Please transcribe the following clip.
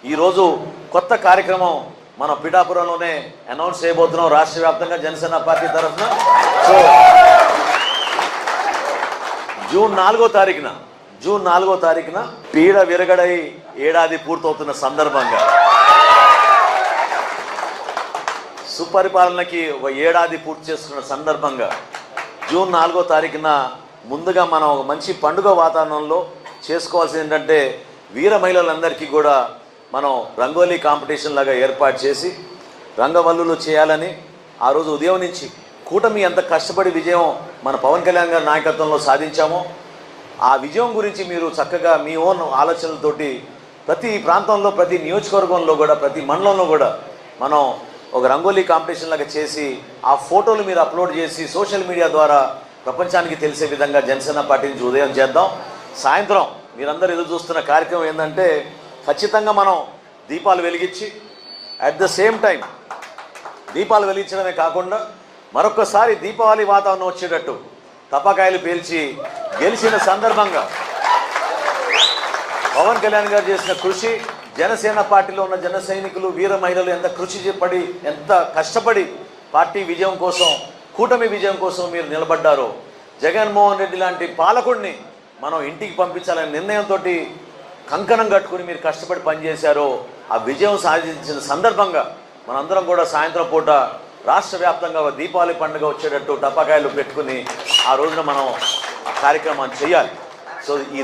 ఈరోజు కొత్త కార్యక్రమం మన పిఠాపురంలోనే అనౌన్స్ చేయబోతున్నాం రాష్ట్ర వ్యాప్తంగా జనసేన పార్టీ తరఫున. సో జూన్ 4వ తారీఖున పీడ విరగడై ఏడాది పూర్తవుతున్న సందర్భంగా సుపరిపాలనకి ఒక ఏడాది పూర్తి చేసుకున్న సందర్భంగా జూన్ 4వ తారీఖున ముందుగా మనం ఒక మంచి పండుగ వాతావరణంలో చేసుకోవాల్సింది ఏంటంటే వీర మహిళలందరికీ కూడా మనం రంగోలీ కాంపిటీషన్ లాగా ఏర్పాటు చేసి రంగవల్లులు చేయాలని ఆ రోజు ఉదయం నుంచి కూటమి ఎంత కష్టపడి విజయం మన పవన్ కళ్యాణ్ గారి నాయకత్వంలో సాధించామో ఆ విజయం గురించి మీరు చక్కగా మీ ఓన్ ఆలోచనలతోటి ప్రతి ప్రాంతంలో ప్రతి నియోజకవర్గంలో కూడా ప్రతి మండలంలో కూడా మనం ఒక రంగోలీ కాంపిటీషన్ లాగా చేసి ఆ ఫోటోలు మీరు అప్లోడ్ చేసి సోషల్ మీడియా ద్వారా ప్రపంచానికి తెలిసే విధంగా జనసేన పార్టీ నుంచి ఉదయం చేద్దాం. సాయంత్రం మీరందరూ ఎదురు చూస్తున్న కార్యక్రమం ఏంటంటే ఖచ్చితంగా మనం దీపాలు వెలిగించి అట్ ద సేమ్ టైం దీపాలు వెలిగించడమే కాకుండా మరొకసారి దీపావళి వాతావరణం వచ్చేటట్టు టపాకాయలు పేల్చి గెలిచిన సందర్భంగా పవన్ కళ్యాణ్ గారు చేసిన కృషి, జనసేన పార్టీలో ఉన్న జన సైనికులు వీర మహిళలు ఎంత ఎంత కష్టపడి పార్టీ విజయం కోసం కూటమి విజయం కోసం మీరు నిలబడ్డారో, జగన్మోహన్ రెడ్డి లాంటి పాలకుడిని మనం ఇంటికి పంపించాలనే నిర్ణయంతో కంకణం కట్టుకుని మీరు కష్టపడి పనిచేశారో ఆ విజయం సాధించిన సందర్భంగా మనందరం కూడా సాయంత్రం పూట రాష్ట్ర వ్యాప్తంగా దీపావళి పండుగ వచ్చేటట్టు టపాకాయలు పెట్టుకుని ఆ రోజున మనం కార్యక్రమాన్ని చేయాలి. సో ఈ